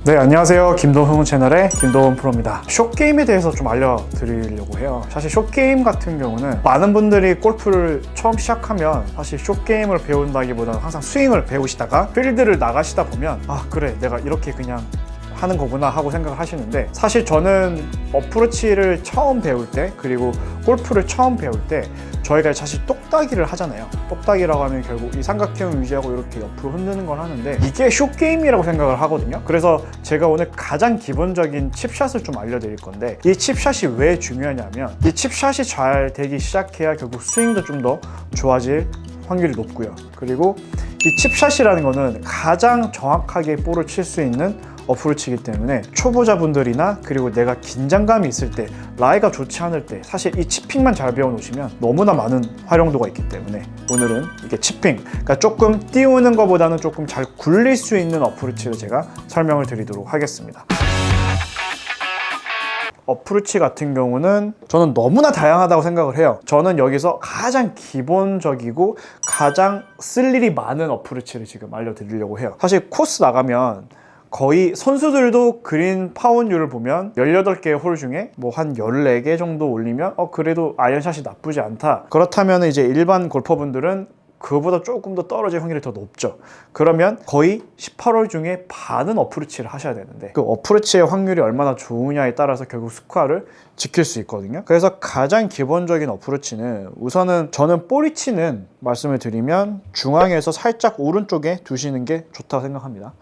네, 안녕하세요. 김도훈 채널의 김도훈 프로입니다. 숏게임에 대해서 좀 알려드리려고 해요. 사실 숏게임 같은 경우는 많은 분들이 골프를 처음 시작하면 사실 숏게임을 배운다기보다는 항상 스윙을 배우시다가 필드를 나가시다 보면 아 그래 내가 이렇게 그냥 하는 거구나 하고 생각을 하시는데, 사실 저는 어프로치를 처음 배울 때 그리고 골프를 처음 배울 때 저희가 사실 똑딱이를 하잖아요. 똑딱이라고 하면 결국 이 삼각형을 유지하고 이렇게 옆으로 흔드는 걸 하는데 이게 숏게임이라고 생각을 하거든요. 그래서 제가 오늘 가장 기본적인 칩샷을 좀 알려드릴 건데, 이 칩샷이 왜 중요하냐면 이 칩샷이 잘 되기 시작해야 결국 스윙도 좀 더 좋아질 확률이 높고요. 그리고 이 칩샷이라는 거는 가장 정확하게 볼을 칠 수 있는 어프로치이기 때문에 초보자분들이나 그리고 내가 긴장감이 있을 때, 라이가 좋지 않을 때 사실 이 치핑만 잘 배워놓으시면 너무나 많은 활용도가 있기 때문에 오늘은 이게 치핑, 그러니까 조금 띄우는 것보다는 조금 잘 굴릴 수 있는 어프로치를 제가 설명을 드리도록 하겠습니다. 어프로치 같은 경우는 저는 너무나 다양하다고 생각을 해요. 저는 여기서 가장 기본적이고 가장 쓸 일이 많은 어프로치를 지금 알려드리려고 해요. 사실 코스 나가면 거의 선수들도 그린 파원율을 보면 18개의 홀 중에 뭐 한 14개 정도 올리면 그래도 아이언샷이 나쁘지 않다. 그렇다면 이제 일반 골퍼분들은 그거보다 조금 더 떨어질 확률이 더 높죠. 그러면 거의 18홀 중에 반은 어프로치를 하셔야 되는데, 그 어프로치의 확률이 얼마나 좋으냐에 따라서 결국 스코어를 지킬 수 있거든요. 그래서 가장 기본적인 어프로치는 우선은 저는 볼위치는 말씀을 드리면 중앙에서 살짝 오른쪽에 두시는 게 좋다고 생각합니다.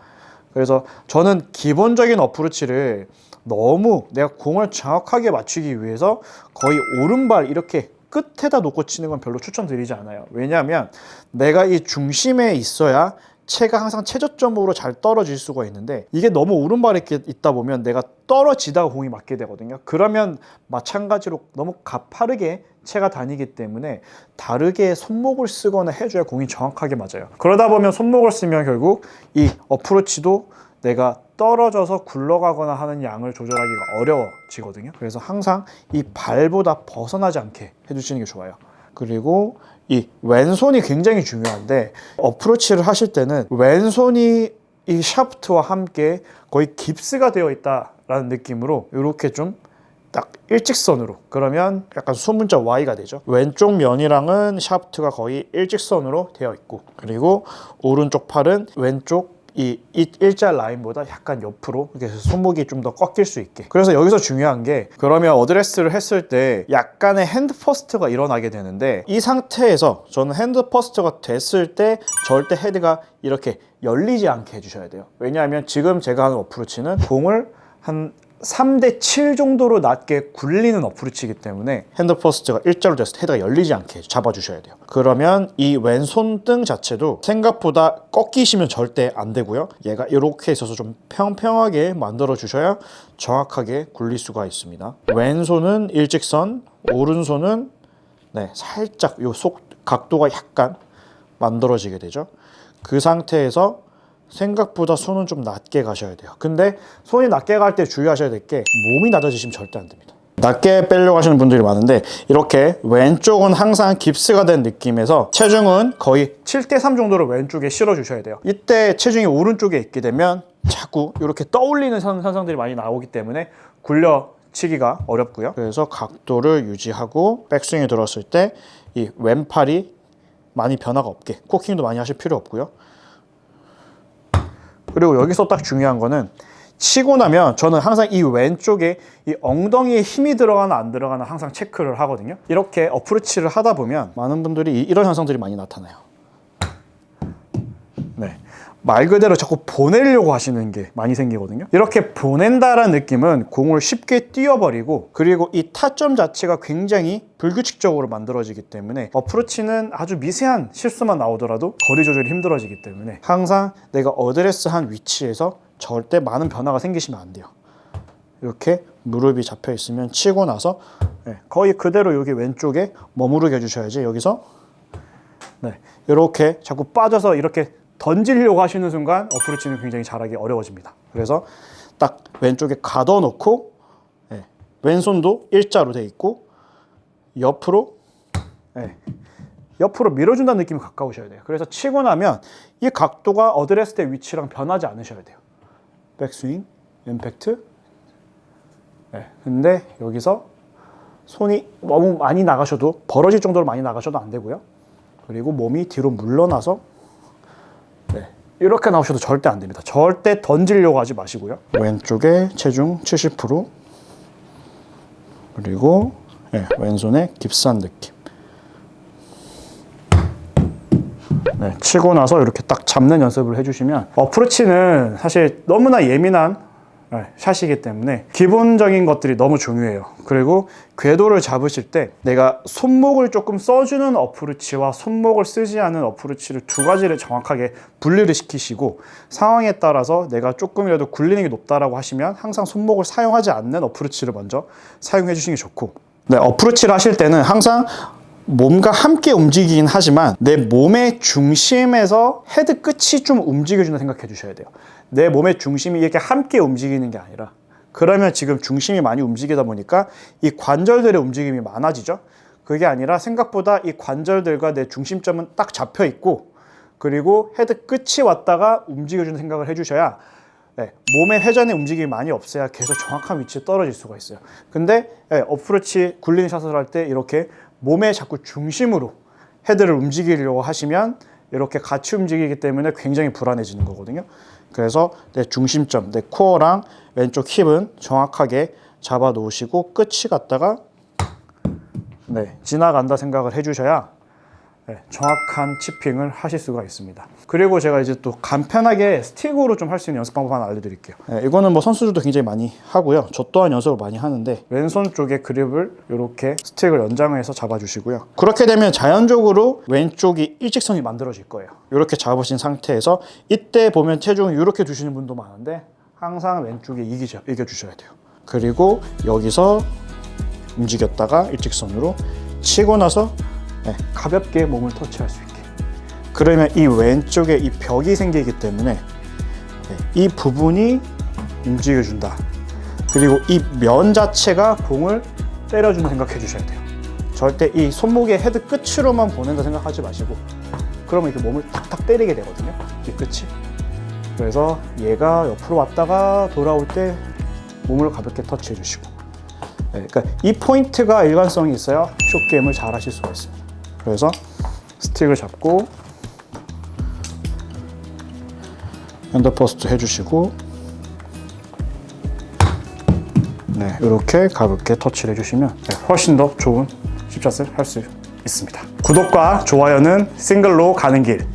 그래서 저는 기본적인 어프로치를 너무 내가 공을 정확하게 맞추기 위해서 거의 오른발 이렇게 끝에다 놓고 치는 건 별로 추천드리지 않아요. 왜냐하면 내가 이 중심에 있어야 채가 항상 최저점으로 잘 떨어질 수가 있는데, 이게 너무 오른발에 있다 보면 내가 떨어지다가 공이 맞게 되거든요. 그러면 마찬가지로 너무 가파르게 채가 다니기 때문에 다르게 손목을 쓰거나 해줘야 공이 정확하게 맞아요. 그러다 보면 손목을 쓰면 결국 이 어프로치도 내가 떨어져서 굴러가거나 하는 양을 조절하기가 어려워지거든요. 그래서 항상 이 발보다 벗어나지 않게 해주시는 게 좋아요. 그리고 이 왼손이 굉장히 중요한데, 어프로치를 하실 때는 왼손이 이 샤프트와 함께 거의 깁스가 되어 있다라는 느낌으로 이렇게 좀 딱 일직선으로, 그러면 약간 소문자 Y가 되죠. 왼쪽 면이랑은 샤프트가 거의 일직선으로 되어 있고, 그리고 오른쪽 팔은 왼쪽 이 일자 라인보다 약간 옆으로 이렇게 손목이 좀 더 꺾일 수 있게. 그래서 여기서 중요한 게, 그러면 어드레스를 했을 때 약간의 핸드 퍼스트가 일어나게 되는데, 이 상태에서 저는 핸드 퍼스트가 됐을 때 절대 헤드가 이렇게 열리지 않게 해주셔야 돼요. 왜냐하면 지금 제가 하는 어프로치는 공을 한 3대 7 정도로 낮게 굴리는 어프로치이기 때문에 핸드 퍼스트가 일자로 돼서 헤드가 열리지 않게 잡아주셔야 돼요. 그러면 이 왼손등 자체도 생각보다 꺾이시면 절대 안 되고요. 얘가 이렇게 있어서 좀 평평하게 만들어 주셔야 정확하게 굴릴 수가 있습니다. 왼손은 일직선, 오른손은 살짝 요 속 각도가 약간 만들어지게 되죠. 그 상태에서 생각보다 손은 좀 낮게 가셔야 돼요. 근데 손이 낮게 갈 때 주의하셔야 될 게, 몸이 낮아지시면 절대 안 됩니다. 낮게 빼려고 하시는 분들이 많은데, 이렇게 왼쪽은 항상 깁스가 된 느낌에서 체중은 거의 7대 3 정도로 왼쪽에 실어 주셔야 돼요. 이때 체중이 오른쪽에 있게 되면 자꾸 이렇게 떠올리는 현상들이 많이 나오기 때문에 굴려 치기가 어렵고요. 그래서 각도를 유지하고 백스윙에 들었을 때 이 왼팔이 많이 변화가 없게, 코킹도 많이 하실 필요 없고요. 그리고 여기서 딱 중요한 거는, 치고 나면 저는 항상 이 왼쪽에 이 엉덩이에 힘이 들어가나 안 들어가나 항상 체크를 하거든요. 이렇게 어프로치를 하다 보면 많은 분들이 이런 현상들이 많이 나타나요. 말 그대로 자꾸 보내려고 하시는 게 많이 생기거든요. 이렇게 보낸다라는 느낌은 공을 쉽게 띄워버리고, 그리고 이 타점 자체가 굉장히 불규칙적으로 만들어지기 때문에 어프로치는 아주 미세한 실수만 나오더라도 거리 조절이 힘들어지기 때문에 항상 내가 어드레스한 위치에서 절대 많은 변화가 생기시면 안 돼요. 이렇게 무릎이 잡혀 있으면 치고 나서 거의 그대로 여기 왼쪽에 머무르게 해주셔야지, 여기서 이렇게 자꾸 빠져서 이렇게 던지려고 하시는 순간 어프로치는 굉장히 잘하기 어려워집니다. 그래서 딱 왼쪽에 가둬놓고 왼손도 일자로 돼 있고 옆으로 밀어준다는 느낌이 가까우셔야 돼요. 그래서 치고 나면 이 각도가 어드레스 때 위치랑 변하지 않으셔야 돼요. 백스윙 임팩트. 네, 근데 여기서 손이 너무 많이 나가셔도, 벌어질 정도로 많이 나가셔도 안 되고요. 그리고 몸이 뒤로 물러나서 네, 이렇게 나오셔도 절대 안 됩니다. 절대 던지려고 하지 마시고요. 왼쪽에 체중 70%, 그리고 네, 왼손에 깁스한 느낌. 네, 치고 나서 이렇게 딱 잡는 연습을 해주시면, 어프로치는 사실 너무나 예민한 샷이기 때문에 기본적인 것들이 너무 중요해요. 그리고 궤도를 잡으실 때 내가 손목을 조금 써주는 어프로치와 손목을 쓰지 않은 어프로치를 두 가지를 정확하게 분리를 시키시고, 상황에 따라서 내가 조금이라도 굴리는 게 높다라고 하시면 항상 손목을 사용하지 않는 어프로치를 먼저 사용해 주시는 게 좋고, 네, 어프로치를 하실 때는 항상 몸과 함께 움직이긴 하지만 내 몸의 중심에서 헤드 끝이 좀 움직여준다 생각해 주셔야 돼요. 내 몸의 중심이 이렇게 함께 움직이는 게 아니라, 그러면 지금 중심이 많이 움직이다 보니까 이 관절들의 움직임이 많아지죠. 그게 아니라 생각보다 이 관절들과 내 중심점은 딱 잡혀 있고, 그리고 헤드 끝이 왔다가 움직여주는 생각을 해주셔야 네, 몸의 회전의 움직임이 많이 없어야 계속 정확한 위치에 떨어질 수가 있어요. 근데 네, 어프로치 굴리는 샷을 할 때 이렇게 몸의 자꾸 중심으로 헤드를 움직이려고 하시면 이렇게 같이 움직이기 때문에 굉장히 불안해지는 거거든요. 그래서 내 중심점, 내 코어랑 왼쪽 힙은 정확하게 잡아 놓으시고 끝이 갔다가 네, 지나간다 생각을 해주셔야 네, 정확한 치핑을 하실 수가 있습니다. 그리고 제가 이제 또 간편하게 스틱으로 좀 할 수 있는 연습 방법 하나 알려드릴게요. 네, 이거는 뭐 선수들도 굉장히 많이 하고요. 저 또한 연습을 많이 하는데, 왼손 쪽에 그립을 이렇게 스틱을 연장해서 잡아주시고요. 그렇게 되면 자연적으로 왼쪽이 일직선이 만들어질 거예요. 이렇게 잡으신 상태에서, 이때 보면 체중을 이렇게 두시는 분도 많은데 항상 왼쪽에 이겨주셔야 돼요. 그리고 여기서 움직였다가 일직선으로 치고 나서 네, 가볍게 몸을 터치할 수 있게. 그러면 이 왼쪽에 이 벽이 생기기 때문에 네, 이 부분이 움직여준다. 그리고 이 면 자체가 공을 때려주는 생각해 주셔야 돼요. 절대 이 손목의 헤드 끝으로만 보낸다 생각하지 마시고, 그러면 이렇게 몸을 탁탁 때리게 되거든요, 이 끝이. 그래서 얘가 옆으로 왔다가 돌아올 때 몸을 가볍게 터치해 주시고, 네, 그러니까 이 포인트가 일관성이 있어야 숏게임을 잘 하실 수가 있습니다. 그래서 스틱을 잡고 핸드퍼스트 해주시고, 네, 이렇게 가볍게 터치를 해주시면 네, 훨씬 더 좋은 칩샷을 할 수 있습니다. 구독과 좋아요는 싱글로 가는 길.